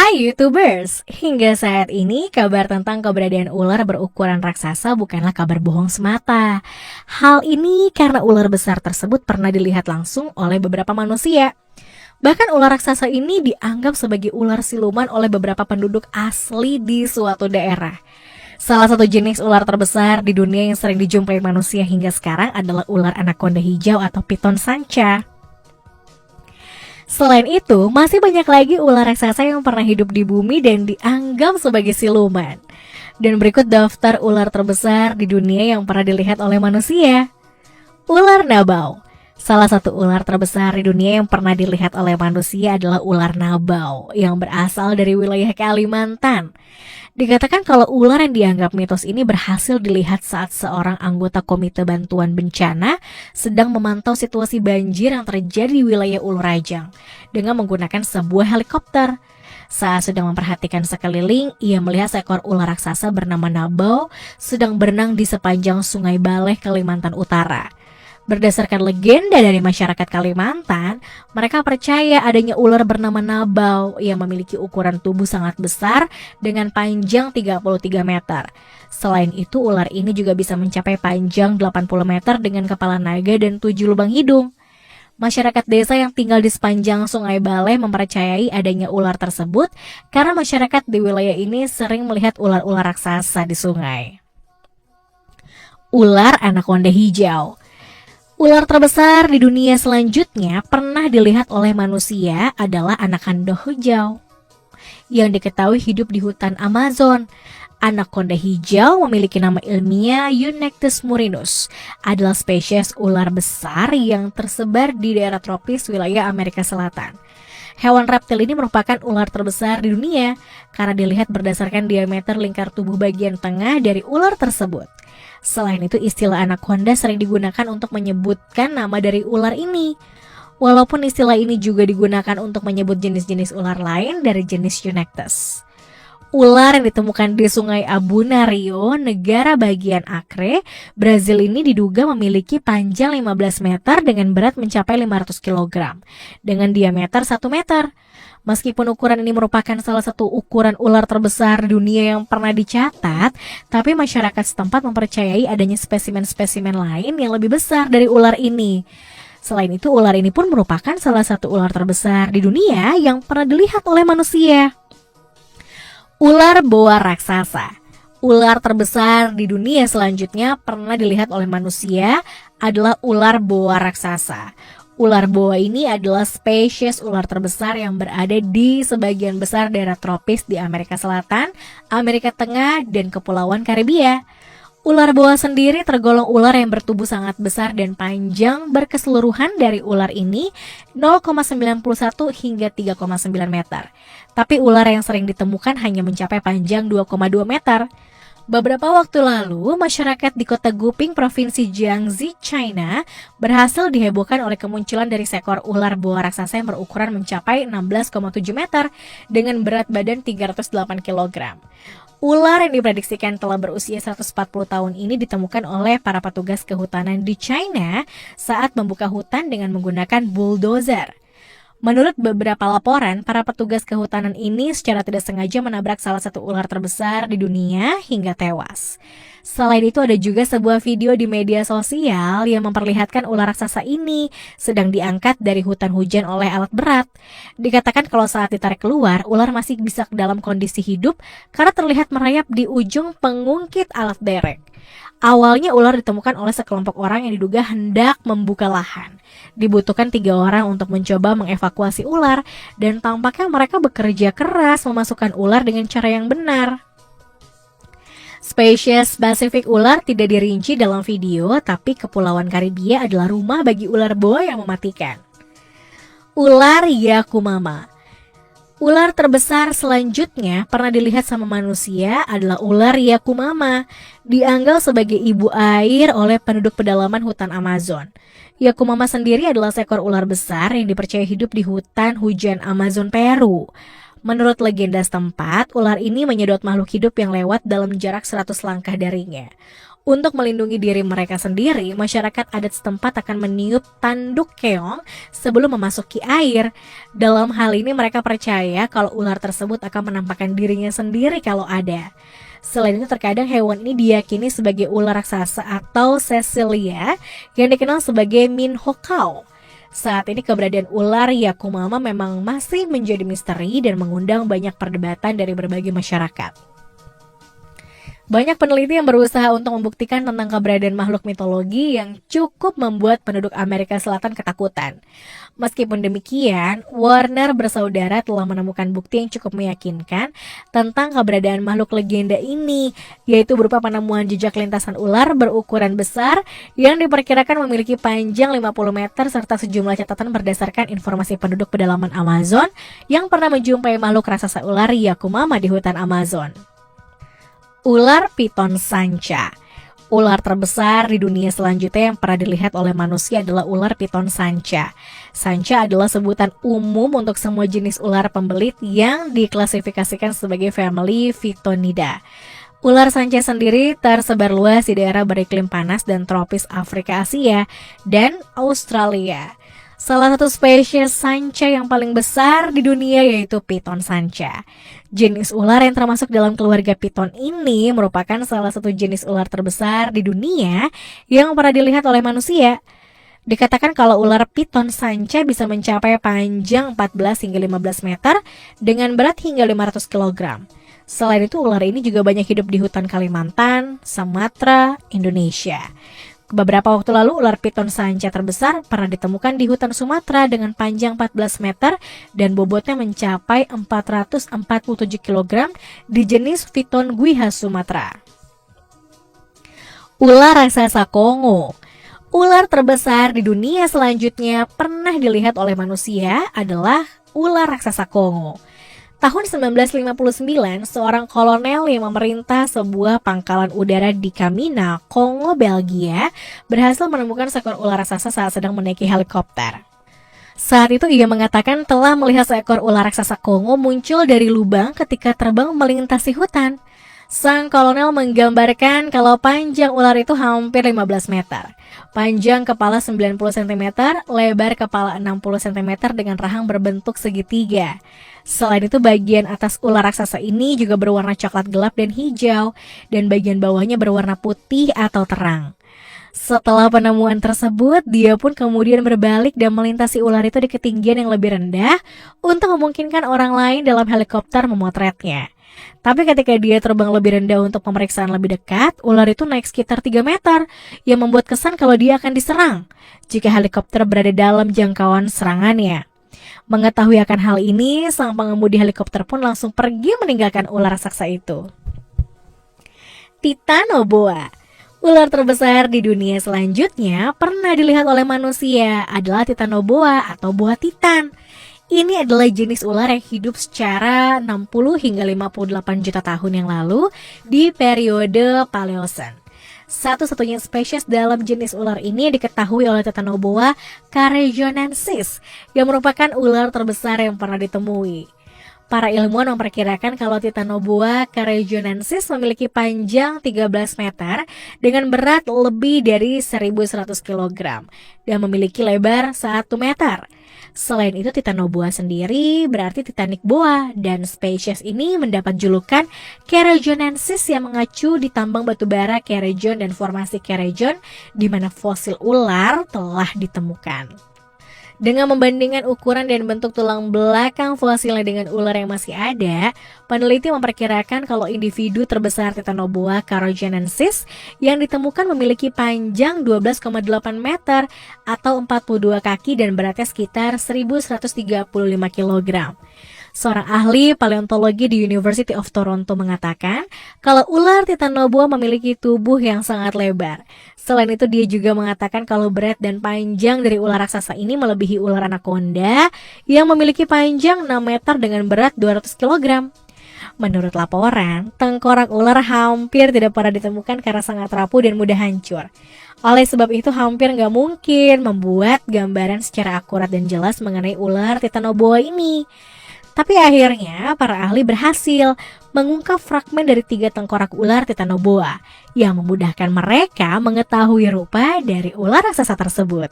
Hai YouTubers, hingga saat ini kabar tentang keberadaan ular berukuran raksasa bukanlah kabar bohong semata. Hal ini karena ular besar tersebut pernah dilihat langsung oleh beberapa manusia. Bahkan ular raksasa ini dianggap sebagai ular siluman oleh beberapa penduduk asli di suatu daerah. Salah satu jenis ular terbesar di dunia yang sering dijumpai manusia hingga sekarang adalah ular anaconda hijau atau piton sanca. Selain itu, masih banyak lagi ular raksasa yang pernah hidup di bumi dan dianggap sebagai siluman. Dan berikut daftar ular terbesar di dunia yang pernah dilihat oleh manusia. Ular nabau. Salah satu ular terbesar di dunia yang pernah dilihat oleh manusia adalah ular nabau yang berasal dari wilayah Kalimantan. Dikatakan kalau ular yang dianggap mitos ini berhasil dilihat saat seorang anggota Komite Bantuan Bencana sedang memantau situasi banjir yang terjadi di wilayah Ulu Rajang dengan menggunakan sebuah helikopter. Saat sedang memperhatikan sekeliling, ia melihat seekor ular raksasa bernama nabau sedang berenang di sepanjang Sungai Baleh, Kalimantan Utara. Berdasarkan legenda dari masyarakat Kalimantan, mereka percaya adanya ular bernama nabau yang memiliki ukuran tubuh sangat besar dengan panjang 33 meter. Selain itu, ular ini juga bisa mencapai panjang 80 meter dengan kepala naga dan 7 lubang hidung. Masyarakat desa yang tinggal di sepanjang Sungai Baleh mempercayai adanya ular tersebut karena masyarakat di wilayah ini sering melihat ular-ular raksasa di sungai. Ular anaconda hijau. Ular terbesar di dunia selanjutnya pernah dilihat oleh manusia adalah anaconda hijau yang diketahui hidup di hutan Amazon. Anaconda hijau memiliki nama ilmiah Eunectes murinus, adalah spesies ular besar yang tersebar di daerah tropis wilayah Amerika Selatan. Hewan reptil ini merupakan ular terbesar di dunia karena dilihat berdasarkan diameter lingkar tubuh bagian tengah dari ular tersebut. Selain itu, istilah anaconda sering digunakan untuk menyebutkan nama dari ular ini. Walaupun istilah ini juga digunakan untuk menyebut jenis-jenis ular lain dari jenis Eunectes. Ular yang ditemukan di Sungai Abuna Rio, negara bagian Acre, Brazil ini diduga memiliki panjang 15 meter dengan berat mencapai 500 kg dengan diameter 1 meter. Meskipun ukuran ini merupakan salah satu ukuran ular terbesar di dunia yang pernah dicatat, tapi masyarakat setempat mempercayai adanya spesimen-spesimen lain yang lebih besar dari ular ini. Selain itu, ular ini pun merupakan salah satu ular terbesar di dunia yang pernah dilihat oleh manusia. Ular boa raksasa. Ular terbesar di dunia selanjutnya pernah dilihat oleh manusia adalah ular boa raksasa. Ular boa ini adalah spesies ular terbesar yang berada di sebagian besar daerah tropis di Amerika Selatan, Amerika Tengah, dan Kepulauan Karibia. Ular boa sendiri tergolong ular yang bertubuh sangat besar dan panjang. Berkeseluruhan dari ular ini 0,91 hingga 3,9 meter. Tapi ular yang sering ditemukan hanya mencapai panjang 2,2 meter. Beberapa waktu lalu, masyarakat di kota Guping, Provinsi Jiangxi, China, berhasil dihebohkan oleh kemunculan dari seekor ular boa raksasa yang berukuran mencapai 16,7 meter dengan berat badan 308 kg. Ular yang diprediksikan telah berusia 140 tahun ini ditemukan oleh para petugas kehutanan di China saat membuka hutan dengan menggunakan bulldozer. Menurut beberapa laporan, para petugas kehutanan ini secara tidak sengaja menabrak salah satu ular terbesar di dunia hingga tewas. Selain itu, ada juga sebuah video di media sosial yang memperlihatkan ular raksasa ini sedang diangkat dari hutan hujan oleh alat berat. Dikatakan kalau saat ditarik keluar, ular masih bisa dalam kondisi hidup karena terlihat merayap di ujung pengungkit alat derek. Awalnya ular ditemukan oleh sekelompok orang yang diduga hendak membuka lahan. Dibutuhkan 3 orang untuk mencoba mengevakuasi ular dan tampaknya mereka bekerja keras memasukkan ular dengan cara yang benar. Spesies Pasifik ular tidak dirinci dalam video, tapi Kepulauan Karibia adalah rumah bagi ular boa yang mematikan. Ular Yakumama. Ular terbesar selanjutnya pernah dilihat sama manusia adalah ular Yakumama, dianggap sebagai ibu air oleh penduduk pedalaman hutan Amazon. Yakumama sendiri adalah seekor ular besar yang dipercaya hidup di hutan hujan Amazon Peru. Menurut legenda setempat, ular ini menyedot makhluk hidup yang lewat dalam jarak 100 langkah darinya. Untuk melindungi diri mereka sendiri, masyarakat adat setempat akan meniup tanduk keong sebelum memasuki air. Dalam hal ini mereka percaya kalau ular tersebut akan menampakkan dirinya sendiri kalau ada. Selain itu terkadang hewan ini diyakini sebagai ular raksasa atau Cecilia yang dikenal sebagai Minhokao. Saat ini keberadaan ular Yakumama memang masih menjadi misteri dan mengundang banyak perdebatan dari berbagai masyarakat. Banyak peneliti yang berusaha untuk membuktikan tentang keberadaan makhluk mitologi yang cukup membuat penduduk Amerika Selatan ketakutan. Meskipun demikian, Warner bersaudara telah menemukan bukti yang cukup meyakinkan tentang keberadaan makhluk legenda ini, yaitu berupa penemuan jejak lintasan ular berukuran besar yang diperkirakan memiliki panjang 50 meter serta sejumlah catatan berdasarkan informasi penduduk pedalaman Amazon yang pernah menjumpai makhluk raksasa ular Yakumama di hutan Amazon. Ular piton sanca. Ular terbesar di dunia selanjutnya yang pernah dilihat oleh manusia adalah ular piton sanca. Sanca adalah sebutan umum untuk semua jenis ular pembelit yang diklasifikasikan sebagai family Phytonidae. Ular sanca sendiri tersebar luas di daerah beriklim panas dan tropis Afrika, Asia, dan Australia. Salah satu spesies sanca yang paling besar di dunia yaitu piton sanca. Jenis ular yang termasuk dalam keluarga piton ini merupakan salah satu jenis ular terbesar di dunia yang pernah dilihat oleh manusia. Dikatakan kalau ular piton sanca bisa mencapai panjang 14 hingga 15 meter dengan berat hingga 500 kg. Selain itu, ular ini juga banyak hidup di hutan Kalimantan, Sumatera, Indonesia. Beberapa waktu lalu, ular piton sanca terbesar pernah ditemukan di hutan Sumatera dengan panjang 14 meter dan bobotnya mencapai 447 kg di jenis Phyton guiha Sumatera. Ular raksasa Kongo. Ular terbesar di dunia selanjutnya pernah dilihat oleh manusia adalah ular raksasa Kongo. Tahun 1959, seorang kolonel yang memerintah sebuah pangkalan udara di Kamina, Kongo, Belgia, berhasil menemukan seekor ular raksasa saat sedang menaiki helikopter. Saat itu ia mengatakan telah melihat seekor ular raksasa Kongo muncul dari lubang ketika terbang melintasi hutan. Sang kolonel menggambarkan kalau panjang ular itu hampir 15 meter. Panjang kepala 90 cm, lebar kepala 60 cm dengan rahang berbentuk segitiga. Selain itu, bagian atas ular raksasa ini juga berwarna coklat gelap dan hijau, dan bagian bawahnya berwarna putih atau terang. Setelah penemuan tersebut, dia pun kemudian berbalik dan melintasi ular itu di ketinggian yang lebih rendah untuk memungkinkan orang lain dalam helikopter memotretnya. Tapi ketika dia terbang lebih rendah untuk pemeriksaan lebih dekat, ular itu naik sekitar 3 meter, yang membuat kesan kalau dia akan diserang jika helikopter berada dalam jangkauan serangannya. Mengetahui akan hal ini, sang pengemudi helikopter pun langsung pergi meninggalkan ular raksasa itu. Titanoboa. Ular terbesar di dunia selanjutnya pernah dilihat oleh manusia adalah Titanoboa atau boa titan. Ini adalah jenis ular yang hidup secara 60 hingga 58 juta tahun yang lalu di periode Paleosen. Satu-satunya spesies dalam jenis ular ini diketahui oleh Titanoboa carejonensis yang merupakan ular terbesar yang pernah ditemui. Para ilmuwan memperkirakan kalau Titanoboa carejonensis memiliki panjang 13 meter dengan berat lebih dari 1.100 kg dan memiliki lebar 1 meter. Selain itu, Titanoboa sendiri berarti Titanic boa, dan spesies ini mendapat julukan Carejonensis yang mengacu di tambang batubara Carejon dan formasi Carejon di mana fosil ular telah ditemukan. Dengan membandingkan ukuran dan bentuk tulang belakang fosilnya dengan ular yang masih ada, peneliti memperkirakan kalau individu terbesar Titanoboa carejonensis yang ditemukan memiliki panjang 12,8 meter atau 42 kaki dan beratnya sekitar 1.135 kg. Seorang ahli paleontologi di University of Toronto mengatakan kalau ular Titanoboa memiliki tubuh yang sangat lebar. Selain itu, dia juga mengatakan kalau berat dan panjang dari ular raksasa ini melebihi ular anaconda yang memiliki panjang 6 meter dengan berat 200 kg. Menurut laporan, tengkorak ular hampir tidak pernah ditemukan karena sangat rapuh dan mudah hancur. Oleh sebab itu, hampir nggak mungkin membuat gambaran secara akurat dan jelas mengenai ular Titanoboa ini. Tapi akhirnya para ahli berhasil mengungkap fragmen dari 3 tengkorak ular Titanoboa yang memudahkan mereka mengetahui rupa dari ular raksasa tersebut.